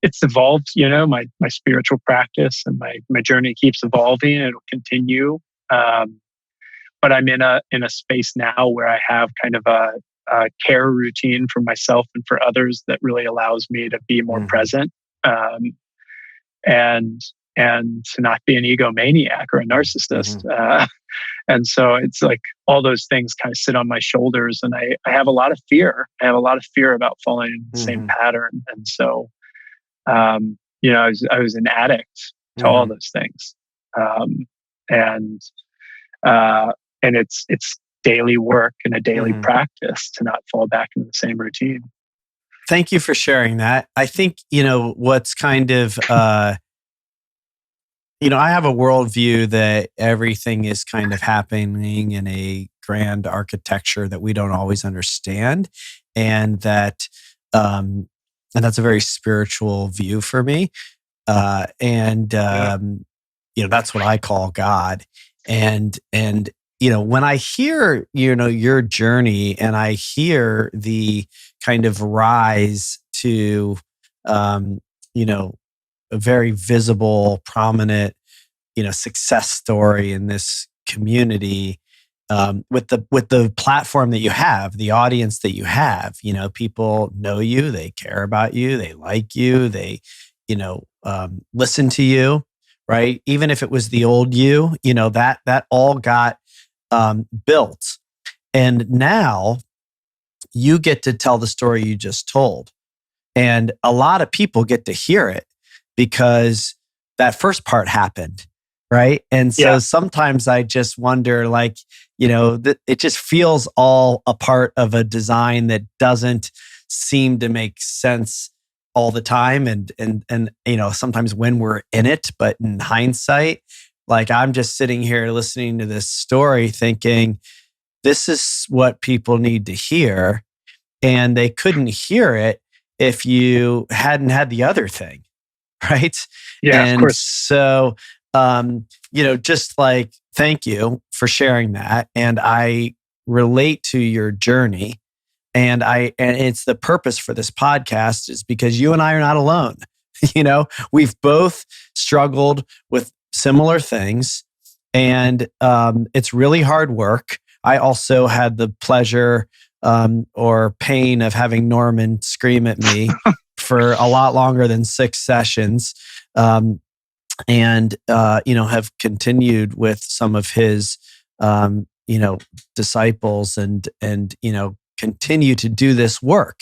it's evolved, my spiritual practice and my journey keeps evolving and it'll continue. But I'm in a space now where I have kind of a care routine for myself and for others that really allows me to be more present, and to not be an egomaniac or a narcissist. And so it's like all those things kind of sit on my shoulders, and I have a lot of fear. I have a lot of fear about falling in the same pattern. And so, I was an addict to all those things, and it's daily work and a daily practice to not fall back into the same routine. Thank you for sharing that. I think, what's kind of, I have a worldview that everything is kind of happening in a grand architecture that we don't always understand. And that's a very spiritual view for me. That's what I call God. And when I hear, your journey and I hear the kind of rise to, a very visible, prominent, success story in this community, with the platform that you have, the audience that you have, people know you, they care about you, they like you, they, listen to you, right? Even if it was the old you, that all got built. And now you get to tell the story you just told. And a lot of people get to hear it because that first part happened, right? And so sometimes I just wonder, it just feels all a part of a design that doesn't seem to make sense all the time. And sometimes when we're in it, but in hindsight, I'm just sitting here listening to this story thinking, this is what people need to hear. And they couldn't hear it if you hadn't had the other thing, right? Yeah, and of course. So, thank you for sharing that. And I relate to your journey. And it's the purpose for this podcast is because you and I are not alone. We've both struggled with similar things, and it's really hard work. I also had the pleasure or pain of having Norman scream at me for a lot longer than 6 sessions, and have continued with some of his disciples and continue to do this work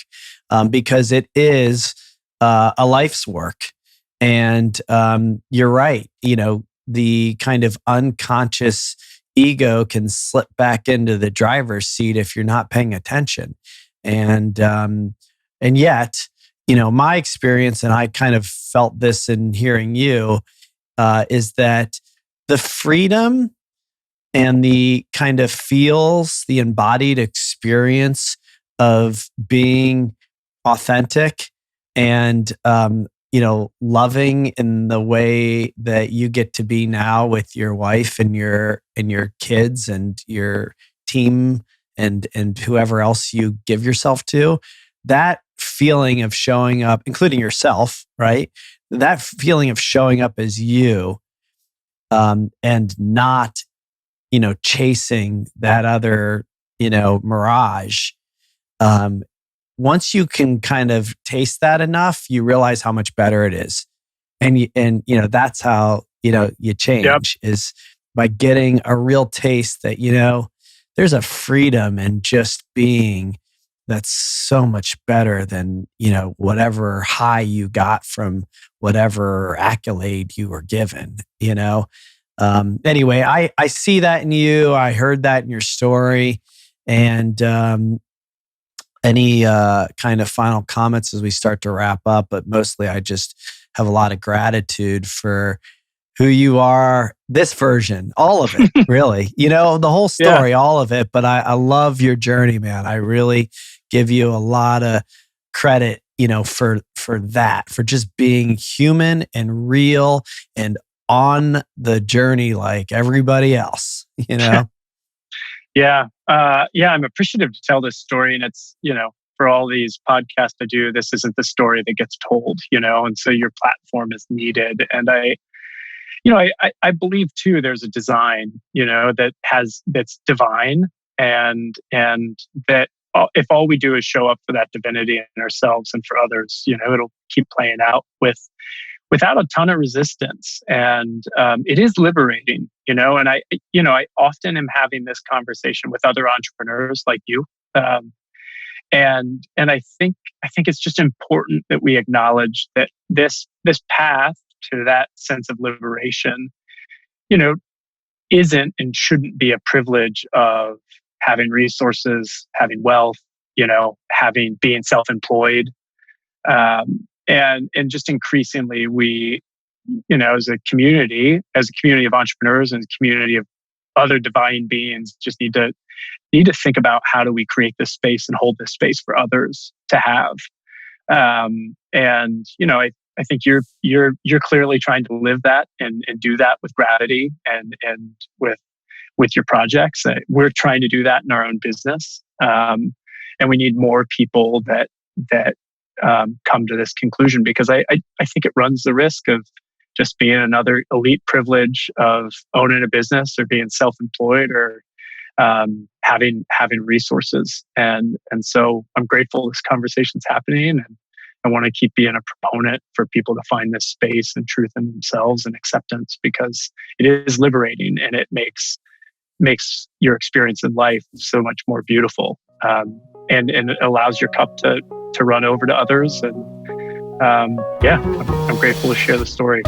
because it is a life's work. And you're right. The kind of unconscious ego can slip back into the driver's seat if you're not paying attention. And yet, my experience, and I kind of felt this in hearing you, is that the freedom and the kind of feels, the embodied experience of being authentic and loving in the way that you get to be now with your wife and your kids and your team and whoever else you give yourself to, that feeling of showing up, including yourself, right? That feeling of showing up as you, and not, chasing that other, mirage. Once you can kind of taste that enough, you realize how much better it is. And that's how, you change is by getting a real taste that, there's a freedom in just being that's so much better than, whatever high you got from whatever accolade you were given, Anyway, I see that in you. I heard that in your story. And, any kind of final comments as we start to wrap up? But mostly I just have a lot of gratitude for who you are, this version, all of it, really. The whole story, all of it. But I love your journey, man. I really give you a lot of credit, for that, for just being human and real and on the journey like everybody else, Yeah. I'm appreciative to tell this story. And it's, for all these podcasts I do, this isn't the story that gets told, and so your platform is needed. And I believe too, there's a design, that's divine, and that if all we do is show up for that divinity in ourselves and for others, it'll keep playing out without a ton of resistance. And it is liberating, and I often am having this conversation with other entrepreneurs like you. And I think it's just important that we acknowledge that this path to that sense of liberation, isn't and shouldn't be a privilege of having resources, having wealth, being self-employed. And just increasingly we, as a community of entrepreneurs and a community of other divine beings, just need to think about how do we create this space and hold this space for others to have. I think you're clearly trying to live that and do that with gravity and with your projects. We're trying to do that in our own business, and we need more people that come to this conclusion, because I think it runs the risk of just being another elite privilege of owning a business or being self-employed or having resources. And so I'm grateful this conversation's happening, and I want to keep being a proponent for people to find this space and truth in themselves and acceptance, because it is liberating and it makes your experience in life so much more beautiful. And it allows your cup to run over to others. And I'm grateful to share the story.